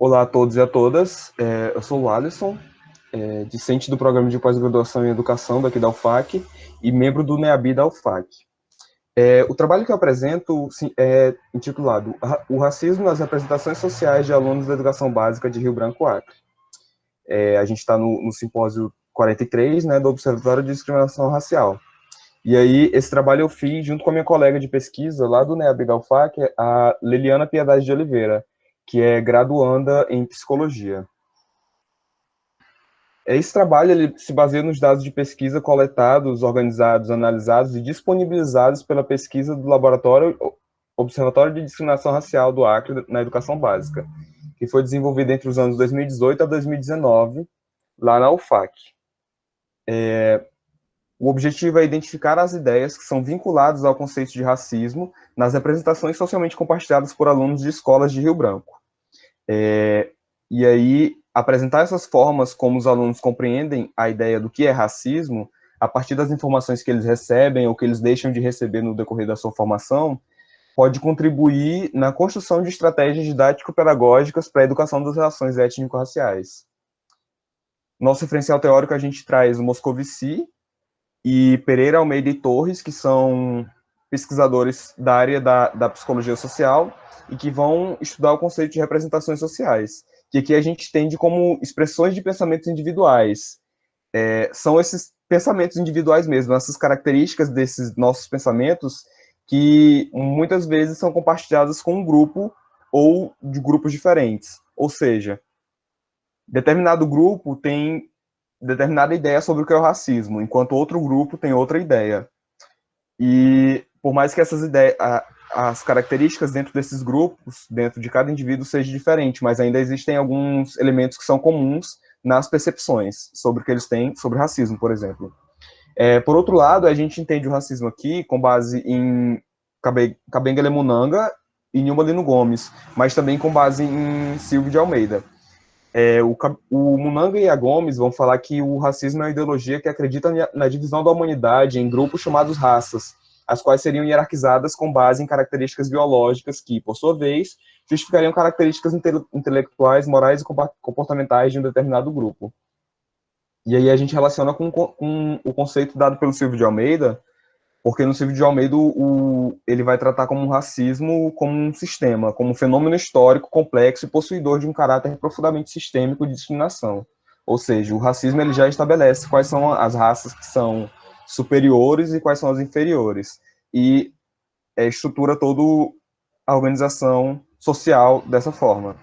Olá a todos e a todas, eu sou o Alisson, discente do Programa de Pós-Graduação em Educação daqui da UFAC e membro do NEABI da UFAC. O trabalho que eu apresento é intitulado O Racismo nas Representações Sociais de Alunos da Educação Básica de Rio Branco, Acre. A gente está no simpósio 43, né, do Observatório de Discriminação Racial. E aí, esse trabalho eu fiz junto com a minha colega de pesquisa lá do NEAB da UFAC, a Leliana Piedade de Oliveira, que é graduanda em Psicologia. Esse trabalho ele se baseia nos dados de pesquisa coletados, organizados, analisados e disponibilizados pela pesquisa do Laboratório Observatório de Discriminação Racial do Acre na Educação Básica, que foi desenvolvida entre os anos 2018 a 2019, lá na UFAC. O objetivo é identificar as ideias que são vinculadas ao conceito de racismo nas representações socialmente compartilhadas por alunos de escolas de Rio Branco. E aí, apresentar essas formas como os alunos compreendem a ideia do que é racismo, a partir das informações que eles recebem ou que eles deixam de receber no decorrer da sua formação, pode contribuir na construção de estratégias didático-pedagógicas para a educação das relações étnico-raciais. Nosso referencial teórico a gente traz o Moscovici e Pereira Almeida e Torres, que são pesquisadores da área da psicologia social e que vão estudar o conceito de representações sociais, que aqui a gente entende como expressões de pensamentos individuais. São esses pensamentos individuais mesmo, essas características desses nossos pensamentos que muitas vezes são compartilhadas com um grupo ou de grupos diferentes. Ou seja, determinado grupo tem determinada ideia sobre o que é o racismo, enquanto outro grupo tem outra ideia. E por mais que essas ideias, as características dentro desses grupos, dentro de cada indivíduo, seja diferente, mas ainda existem alguns elementos que são comuns nas percepções sobre o que eles têm sobre racismo, por exemplo. Por outro lado, a gente entende o racismo aqui com base em Kabengele Munanga e Nilma Lino Gomes, mas também com base em Silvio de Almeida. O Munanga e a Gomes vão falar que o racismo é uma ideologia que acredita na divisão da humanidade em grupos chamados raças, as quais seriam hierarquizadas com base em características biológicas que, por sua vez, justificariam características intelectuais, morais e comportamentais de um determinado grupo. E aí a gente relaciona com o conceito dado pelo Silvio de Almeida, porque no Silvio de Almeida ele vai tratar como um racismo como um sistema, como um fenômeno histórico complexo e possuidor de um caráter profundamente sistêmico de discriminação. Ou seja, o racismo ele já estabelece quais são as raças que são superiores e quais são as inferiores. E estrutura toda a organização social dessa forma.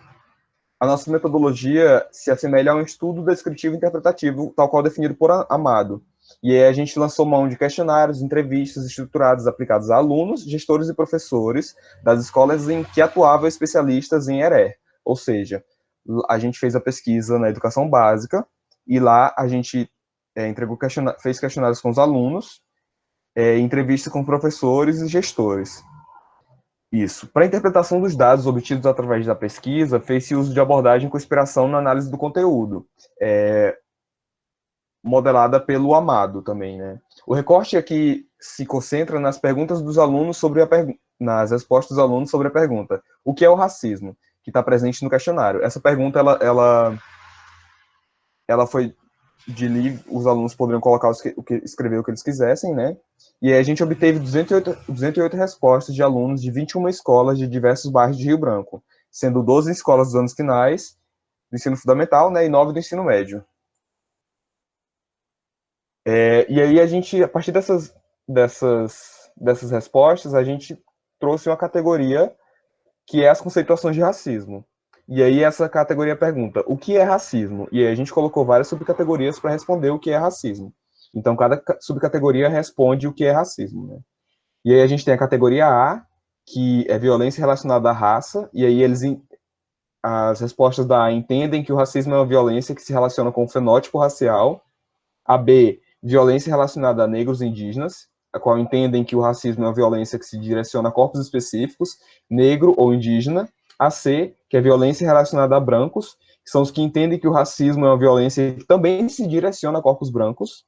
A nossa metodologia se assemelha a um estudo descritivo interpretativo, tal qual definido por Amado. E aí a gente lançou mão de questionários, entrevistas estruturadas aplicadas a alunos, gestores e professores das escolas em que atuavam especialistas em ERE. Ou seja, a gente fez a pesquisa na educação básica e lá a gente fez questionários com os alunos, entrevistas com professores e gestores. Isso. Para a interpretação dos dados obtidos através da pesquisa, fez-se uso de abordagem com inspiração na análise do conteúdo, modelada pelo Amado também, né? O recorte aqui se concentra nas perguntas dos alunos sobre nas respostas dos alunos sobre a pergunta: o que é o racismo? Que está presente no questionário. Essa pergunta, ela foi de livre, os alunos poderiam colocar escrever o que eles quisessem, né? E aí a gente obteve 208 respostas de alunos de 21 escolas de diversos bairros de Rio Branco, sendo 12 escolas dos anos finais do ensino fundamental, né, e 9 do ensino médio. E aí a gente, a partir dessas respostas, a gente trouxe uma categoria que é as conceituações de racismo. E aí essa categoria pergunta, o que é racismo? E aí a gente colocou várias subcategorias para responder o que é racismo. Então cada subcategoria responde o que é racismo, né? E aí a gente tem a categoria A, que é violência relacionada à raça, e aí as respostas da A entendem que o racismo é uma violência que se relaciona com o fenótipo racial. A B, violência relacionada a negros e indígenas, a qual entendem que o racismo é uma violência que se direciona a corpos específicos, negro ou indígena. A C, que é violência relacionada a brancos, que são os que entendem que o racismo é uma violência que também se direciona a corpos brancos.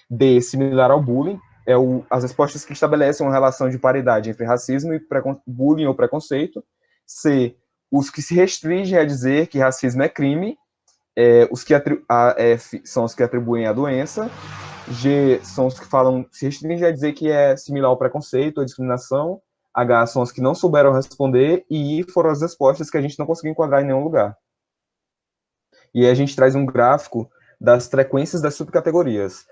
D, similar ao bullying, as respostas que estabelecem uma relação de paridade entre racismo e bullying ou preconceito. C, os que se restringem a dizer que racismo é crime, a F são os que atribuem a doença, G são os que falam, se restringem a dizer que é similar ao preconceito, à discriminação, H são os que não souberam responder, e I foram as respostas que a gente não conseguiu enquadrar em nenhum lugar. E aí a gente traz um gráfico das frequências das subcategorias.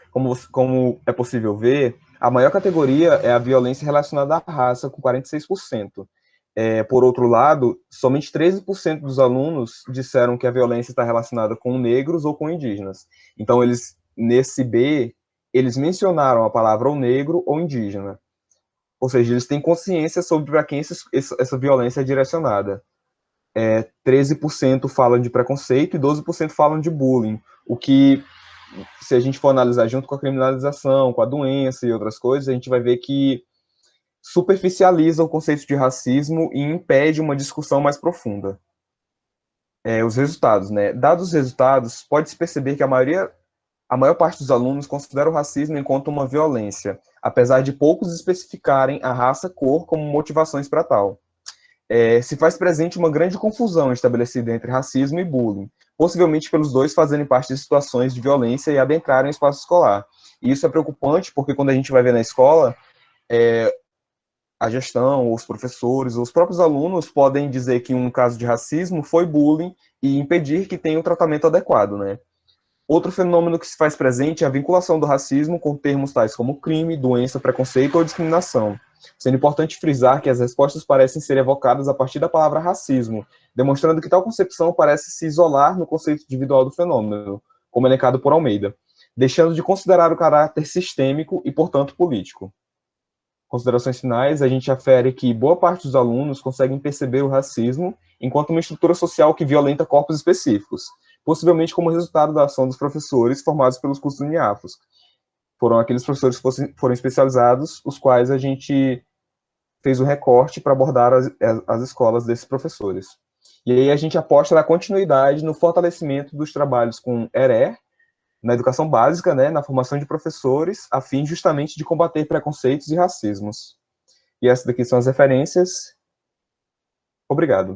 Como é possível ver, a maior categoria é a violência relacionada à raça, com 46%. Por outro lado, somente 13% dos alunos disseram que a violência está relacionada com negros ou com indígenas. Então, nesse B, eles mencionaram a palavra ou negro ou indígena. Ou seja, eles têm consciência sobre para quem essa violência é direcionada. 13% falam de preconceito e 12% falam de bullying, o que, se a gente for analisar junto com a criminalização, com a doença e outras coisas, a gente vai ver que superficializa o conceito de racismo e impede uma discussão mais profunda. Os resultados, né? Dados os resultados, pode-se perceber que a maior parte dos alunos considera o racismo enquanto uma violência, apesar de poucos especificarem a raça, cor como motivações para tal. Se faz presente uma grande confusão estabelecida entre racismo e bullying, possivelmente pelos dois fazerem parte de situações de violência e adentrarem o espaço escolar. E isso é preocupante porque quando a gente vai ver na escola, a gestão, os professores, os próprios alunos podem dizer que um caso de racismo foi bullying e impedir que tenha um tratamento adequado, né? Outro fenômeno que se faz presente é a vinculação do racismo com termos tais como crime, doença, preconceito ou discriminação, sendo importante frisar que as respostas parecem ser evocadas a partir da palavra racismo, demonstrando que tal concepção parece se isolar no conceito individual do fenômeno, como elencado por Almeida, deixando de considerar o caráter sistêmico e, portanto, político. Considerações finais, a gente afere que boa parte dos alunos conseguem perceber o racismo enquanto uma estrutura social que violenta corpos específicos, possivelmente como resultado da ação dos professores formados pelos cursos Uniafos. Foram aqueles professores que foram especializados, os quais a gente fez o recorte para abordar as escolas desses professores. E aí a gente aposta na continuidade, no fortalecimento dos trabalhos com ERE, na educação básica, né, na formação de professores, a fim justamente de combater preconceitos e racismos. E essas daqui são as referências. Obrigado.